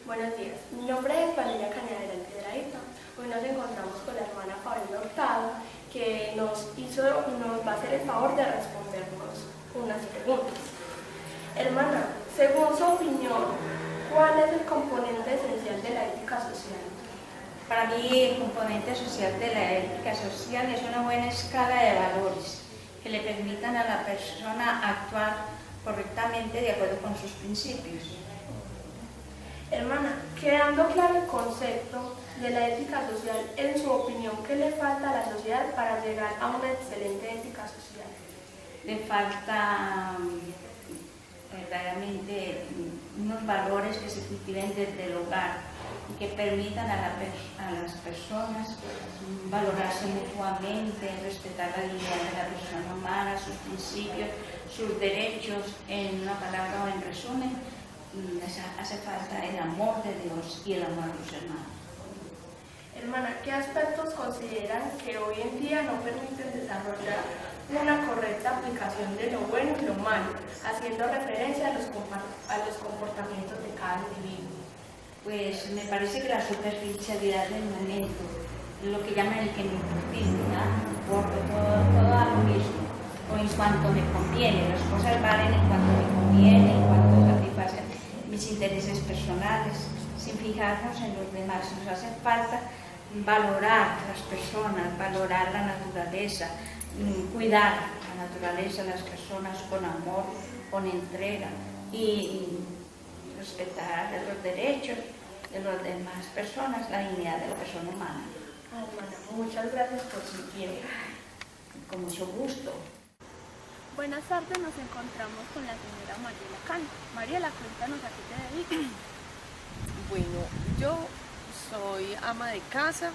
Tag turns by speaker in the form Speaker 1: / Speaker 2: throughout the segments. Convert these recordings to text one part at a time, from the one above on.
Speaker 1: Buenos días, mi nombre es Valeria Cañadera El Piedradito. Hoy nos encontramos con la hermana Paulina Hurtado, que nos va a hacer el favor de respondernos unas preguntas. Hermana, según su opinión, ¿cuál es el componente esencial de la ética social?
Speaker 2: Para mí, el componente social de la ética social es una buena escala de valores que le permitan a la persona actuar correctamente de acuerdo con sus principios.
Speaker 1: Hermana, quedando claro el concepto de la ética social, en su opinión, ¿qué le falta a la sociedad para llegar a una excelente ética social?
Speaker 2: Le falta verdaderamente unos valores que se cultiven desde el hogar y que permitan a las personas valorarse mutuamente, respetar la dignidad de la persona humana, sus principios, sus derechos, en una palabra o en resumen. Hace falta el amor de Dios y el amor a los hermanos.
Speaker 1: Hermana, ¿qué aspectos consideran que hoy en día no permiten desarrollar una correcta aplicación de lo bueno y lo malo, haciendo referencia a los comportamientos de cada individuo?
Speaker 2: Pues me parece que la superficialidad del momento, lo que llaman el kenipurtismo, porque todo a lo mismo, o en cuanto me conviene, las cosas valen en cuanto me conviene, en cuanto satisfacen mis intereses personales, sin fijarnos en los demás. Nos hace falta valorar las personas, valorar la naturaleza, cuidar la naturaleza, las personas con amor, con entrega y respetar los derechos de las demás personas, la dignidad de la persona humana.
Speaker 1: Hermana, muchas gracias por su tiempo.
Speaker 2: Con mucho gusto.
Speaker 3: Buenas tardes, nos encontramos con la señora Mariela Cano. Mariela, cuéntanos a qué te dedicas.
Speaker 4: Bueno, yo soy ama de casa,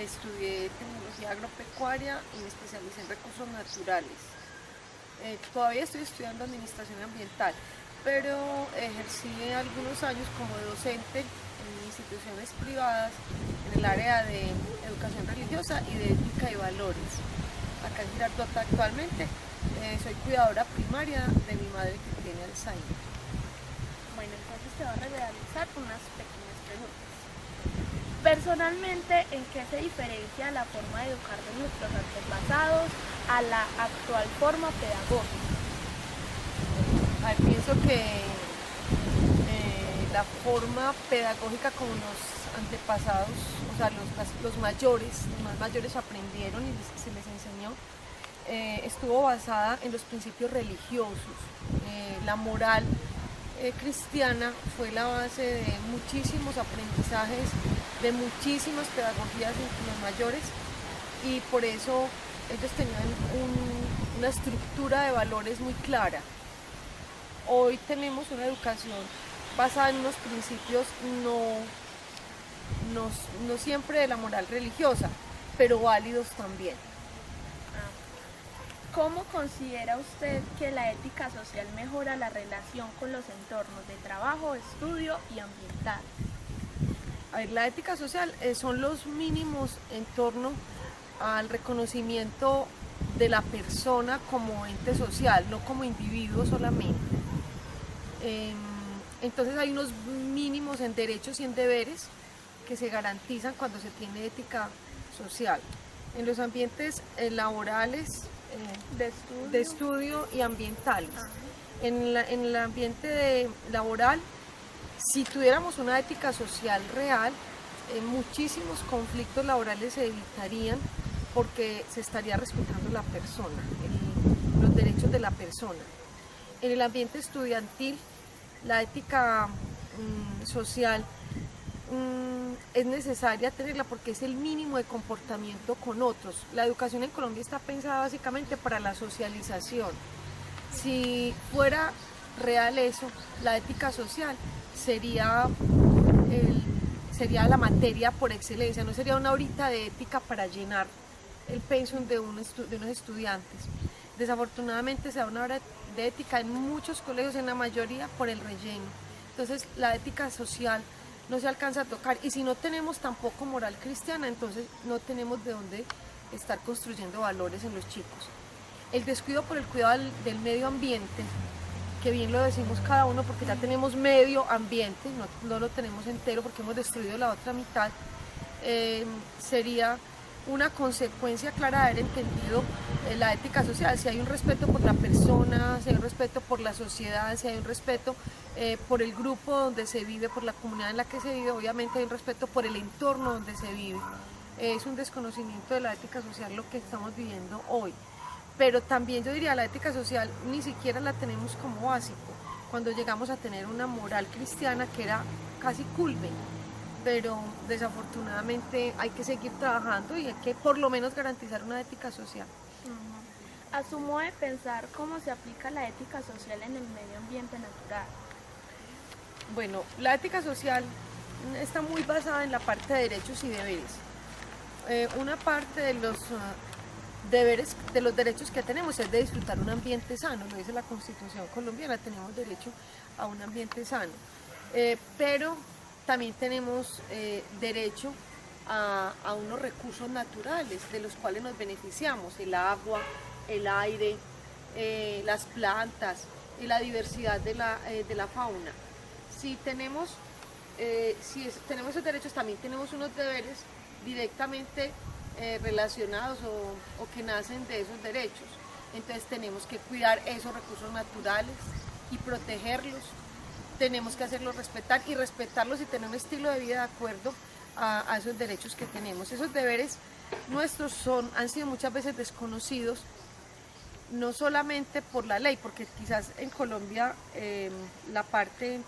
Speaker 4: estudié tecnología agropecuaria y me especialicé en recursos naturales. Todavía estoy estudiando administración ambiental, pero ejercí algunos años como docente en instituciones privadas en el área de educación religiosa y de ética y valores. Acá en Girardota actualmente soy cuidadora primaria de mi madre que tiene Alzheimer.
Speaker 3: Bueno, entonces te voy a realizar unas pequeñas preguntas. Personalmente, ¿en qué se diferencia la forma de educar de nuestros antepasados a la actual forma pedagógica?
Speaker 4: Pienso que la forma pedagógica como los antepasados, o sea, los más mayores aprendieron y se les enseñó, estuvo basada en los principios religiosos. La moral cristiana fue la base de muchísimos aprendizajes, de muchísimas pedagogías entre los mayores, y por eso ellos tenían una estructura de valores muy clara. Hoy tenemos una educación basada en unos principios no siempre de la moral religiosa, pero válidos también.
Speaker 3: ¿Cómo considera usted que la ética social mejora la relación con los entornos de trabajo, estudio y ambiental?
Speaker 4: A ver, la ética social son los mínimos en torno al reconocimiento de la persona como ente social, no como individuo solamente. Entonces hay unos mínimos en derechos y en deberes que se garantizan cuando se tiene ética social. En los ambientes laborales, de estudio y ambientales. En el ambiente laboral, si tuviéramos una ética social real, muchísimos conflictos laborales se evitarían porque se estaría respetando la persona, los derechos de la persona. En el ambiente estudiantil, la ética social es necesaria tenerla porque es el mínimo de comportamiento con otros. La educación en Colombia está pensada básicamente para la socialización. Si fuera real eso, la ética social sería la materia por excelencia, no sería una horita de ética para llenar el pensum de unos estudiantes. Desafortunadamente se da una hora de ética en muchos colegios, en la mayoría por el relleno. Entonces la ética social no se alcanza a tocar, y si no tenemos tampoco moral cristiana, entonces no tenemos de dónde estar construyendo valores en los chicos. El descuido por el cuidado del medio ambiente que bien lo decimos cada uno porque ya tenemos medio ambiente, no lo tenemos entero porque hemos destruido la otra mitad, sería una consecuencia clara de haber entendido la ética social, si hay un respeto por la persona, si hay un respeto por la sociedad, si hay un respeto por el grupo donde se vive, por la comunidad en la que se vive, obviamente hay un respeto por el entorno donde se vive. Es un desconocimiento de la ética social lo que estamos viviendo hoy. Pero también yo diría la ética social ni siquiera la tenemos como básico. Cuando llegamos a tener una moral cristiana que era casi culmen, pero desafortunadamente hay que seguir trabajando y hay que por lo menos garantizar una ética social.
Speaker 3: A su modo de pensar, ¿cómo se aplica la ética social en el medio ambiente natural?
Speaker 4: Bueno, la ética social está muy basada en la parte de derechos y deberes. Una parte de los deberes, de los derechos que tenemos es de disfrutar un ambiente sano, lo dice la Constitución colombiana, tenemos derecho a un ambiente sano, pero también tenemos derecho a unos recursos naturales de los cuales nos beneficiamos, el agua, el aire, las plantas y la diversidad de la fauna. Si tenemos esos derechos, también tenemos unos deberes directamente relacionados o que nacen de esos derechos. Entonces tenemos que cuidar esos recursos naturales y protegerlos, tenemos que hacerlos respetar y respetarlos y tener un estilo de vida de acuerdo a esos derechos que tenemos. Esos deberes nuestros han sido muchas veces desconocidos, no solamente por la ley, porque quizás en Colombia la parte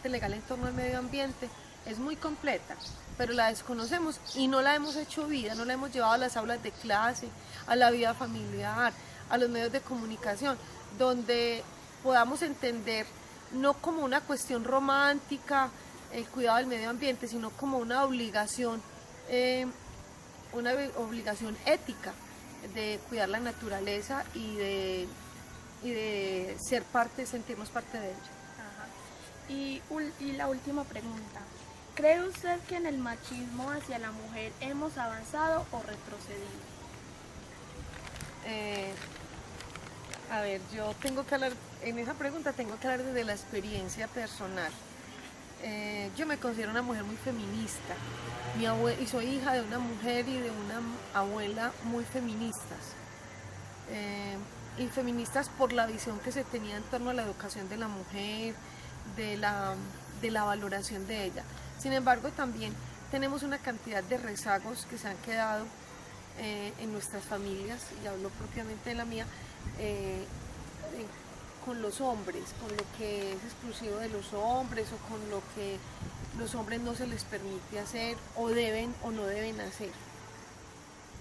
Speaker 4: legal en torno al medio ambiente es muy completa, pero la desconocemos y no la hemos hecho vida, no la hemos llevado a las aulas de clase, a la vida familiar, a los medios de comunicación, donde podamos entender no como una cuestión romántica el cuidado del medio ambiente, sino como una obligación ética de cuidar la naturaleza y de sentirnos parte de ella.
Speaker 3: Ajá. Y la última pregunta. ¿Cree usted que en el machismo hacia la mujer hemos avanzado o retrocedido?
Speaker 4: Yo tengo que hablar, en esa pregunta tengo que hablar desde la experiencia personal. Yo me considero una mujer muy feminista y soy hija de una mujer y de una abuela muy feministas. Y feministas por la visión que se tenía en torno a la educación de la mujer, de la valoración de ella. Sin embargo, también tenemos una cantidad de rezagos que se han quedado en nuestras familias, y hablo propiamente de la mía, con los hombres, con lo que es exclusivo de los hombres o con lo que los hombres no se les permite hacer o deben o no deben hacer.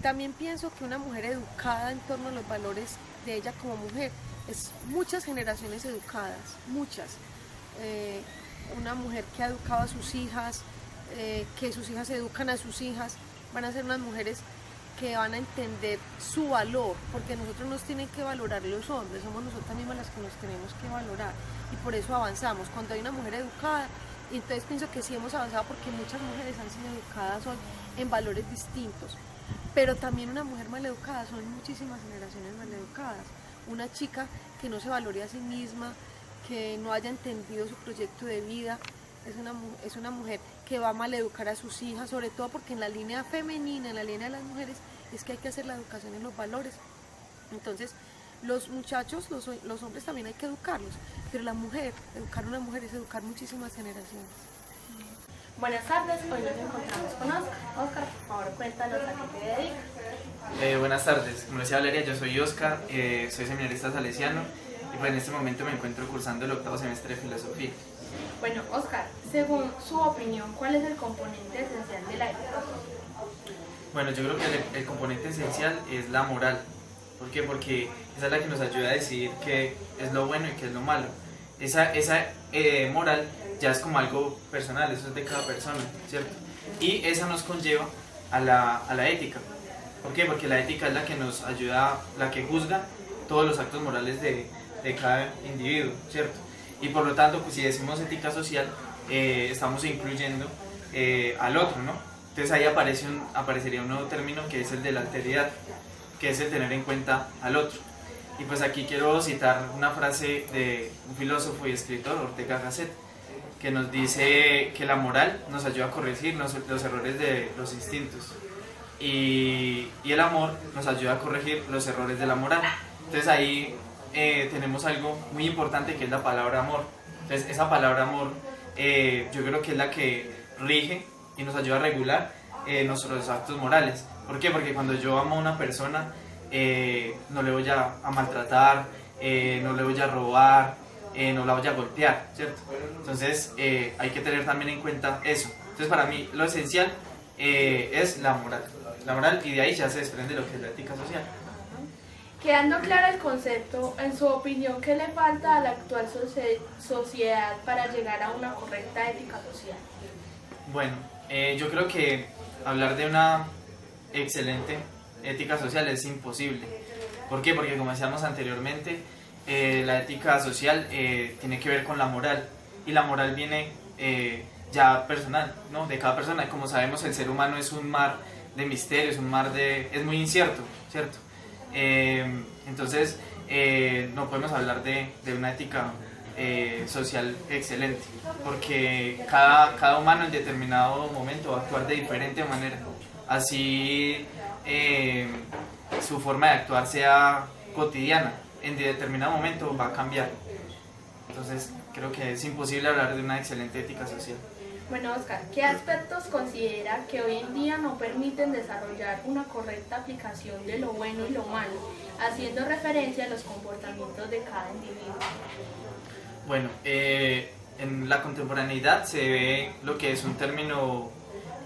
Speaker 4: También pienso que una mujer educada en torno a los valores de ella como mujer es muchas generaciones educadas, muchas. Una mujer que ha educado a sus hijas, que sus hijas educan a sus hijas, van a ser unas mujeres que van a entender su valor, porque nosotros nos tienen que valorar los hombres, somos nosotras mismas las que nos tenemos que valorar y por eso avanzamos. Cuando hay una mujer educada, entonces pienso que sí hemos avanzado porque muchas mujeres han sido educadas hoy en valores distintos, pero también una mujer maleducada, son muchísimas generaciones maleducadas. Una chica que no se valore a sí misma, que no haya entendido su proyecto de vida, es una mujer que va a maleducar a sus hijas, sobre todo porque en la línea femenina, en la línea de las mujeres, es que hay que hacer la educación en los valores. Entonces, los muchachos, los hombres también hay que educarlos, pero la mujer, educar a una mujer es educar muchísimas generaciones.
Speaker 1: Buenas tardes, hoy nos encontramos con Oscar. Oscar, por favor, cuéntanos a qué te dedicas.
Speaker 5: Buenas tardes, como decía Valeria, yo soy Oscar, soy seminarista salesiano y pues en este momento me encuentro cursando el 8º semestre de Filosofía.
Speaker 1: Bueno, Oscar, según su opinión, ¿cuál es el componente esencial de la ética?
Speaker 5: Bueno, yo creo que el componente esencial es la moral. ¿Por qué? Porque esa es la que nos ayuda a decidir qué es lo bueno y qué es lo malo. Esa moral ya es como algo personal, eso es de cada persona, ¿cierto? Y esa nos conlleva a la ética. ¿Por qué? Porque la ética es la que nos ayuda, la que juzga todos los actos morales de cada individuo, ¿cierto? Y por lo tanto, pues si decimos ética social, estamos incluyendo al otro, ¿no? Entonces ahí aparecería un nuevo término que es el de la alteridad, que es el tener en cuenta al otro. Y pues aquí quiero citar una frase de un filósofo y escritor, Ortega Gasset, que nos dice que la moral nos ayuda a corregir los errores de los instintos y el amor nos ayuda a corregir los errores de la moral. Entonces ahí tenemos algo muy importante que es la palabra amor. Entonces esa palabra amor yo creo que es la que rige y nos ayuda a regular nuestros actos morales. ¿Por qué? Porque cuando yo amo a una persona no le voy a maltratar, no le voy a robar, no la voy a golpear, ¿cierto? Entonces hay que tener también en cuenta eso. Entonces para mí lo esencial es la moral, y de ahí ya se desprende lo que es la ética social.
Speaker 3: Quedando claro el concepto, en su opinión, ¿qué le falta a la actual sociedad para llegar a una correcta ética social?
Speaker 5: Bueno, yo creo que hablar de una excelente ética social es imposible. ¿Por qué? Porque como decíamos anteriormente, la ética social tiene que ver con la moral, y la moral viene ya personal, ¿no? De cada persona. Como sabemos, el ser humano es un mar de misterios, es muy incierto, ¿cierto? Entonces no podemos hablar de una ética social excelente, porque cada humano en determinado momento va a actuar de diferente manera, así su forma de actuar sea cotidiana, en determinado momento va a cambiar. Entonces creo que es imposible hablar de una excelente ética social.
Speaker 3: Bueno, Oscar, ¿qué aspectos considera que hoy en día no permiten desarrollar una correcta aplicación de lo bueno y lo malo, haciendo referencia a los comportamientos de cada individuo?
Speaker 5: Bueno, en la contemporaneidad se ve lo que es un término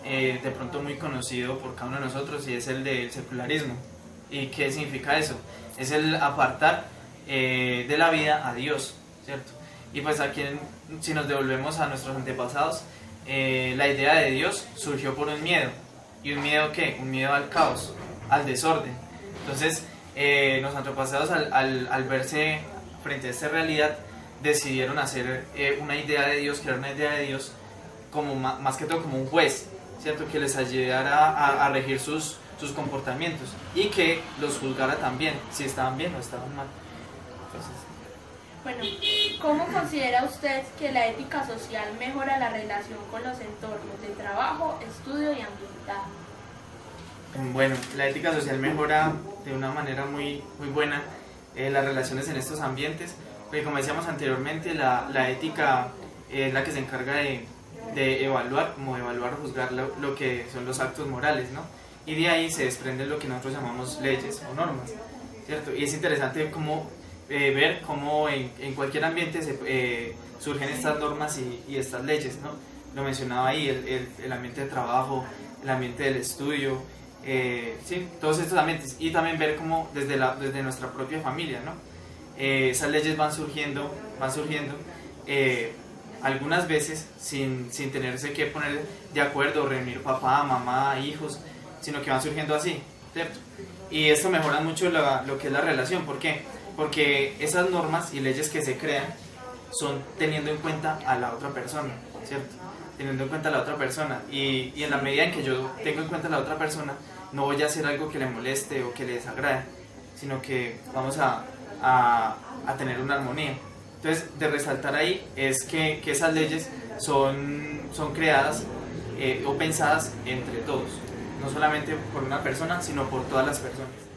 Speaker 5: de pronto muy conocido por cada uno de nosotros, y es el del secularismo. ¿Y qué significa eso? Es el apartar de la vida a Dios, ¿cierto? Y pues aquí, si nos devolvemos a nuestros antepasados, la idea de Dios surgió por un miedo. ¿Y un miedo qué? Un miedo al caos, al desorden. Entonces, los antepasados al verse frente a esta realidad, decidieron hacer una idea de Dios, crear una idea de Dios como más que todo como un juez, ¿cierto? Que les ayudara a regir sus comportamientos, y que los juzgara también, si estaban bien o estaban mal. Entonces,
Speaker 3: bueno, ¿cómo considera usted que la ética social mejora la relación con los entornos de trabajo, estudio y ambiental?
Speaker 5: Bueno, la ética social mejora de una manera muy buena las relaciones en estos ambientes, porque como decíamos anteriormente, la ética es la que se encarga de evaluar o juzgar lo que son los actos morales, ¿no? Y de ahí se desprende lo que nosotros llamamos leyes o normas, ¿cierto? Y es interesante ver cómo en cualquier ambiente surgen estas normas y estas leyes, ¿no? Lo mencionaba ahí, el ambiente de trabajo, el ambiente del estudio, sí, todos estos ambientes, y también ver cómo desde nuestra propia familia, ¿no? Esas leyes van surgiendo, algunas veces sin tenerse que poner de acuerdo, reunir papá, mamá, hijos, sino que van surgiendo así, ¿cierto? Y esto mejora mucho lo que es la relación. ¿Por qué? Porque esas normas y leyes que se crean son teniendo en cuenta a la otra persona, ¿cierto? Teniendo en cuenta a la otra persona, y en la medida en que yo tengo en cuenta a la otra persona, no voy a hacer algo que le moleste o que le desagrade, sino que vamos a tener una armonía. Entonces, de resaltar ahí es que esas leyes son creadas o pensadas entre todos, no solamente por una persona, sino por todas las personas.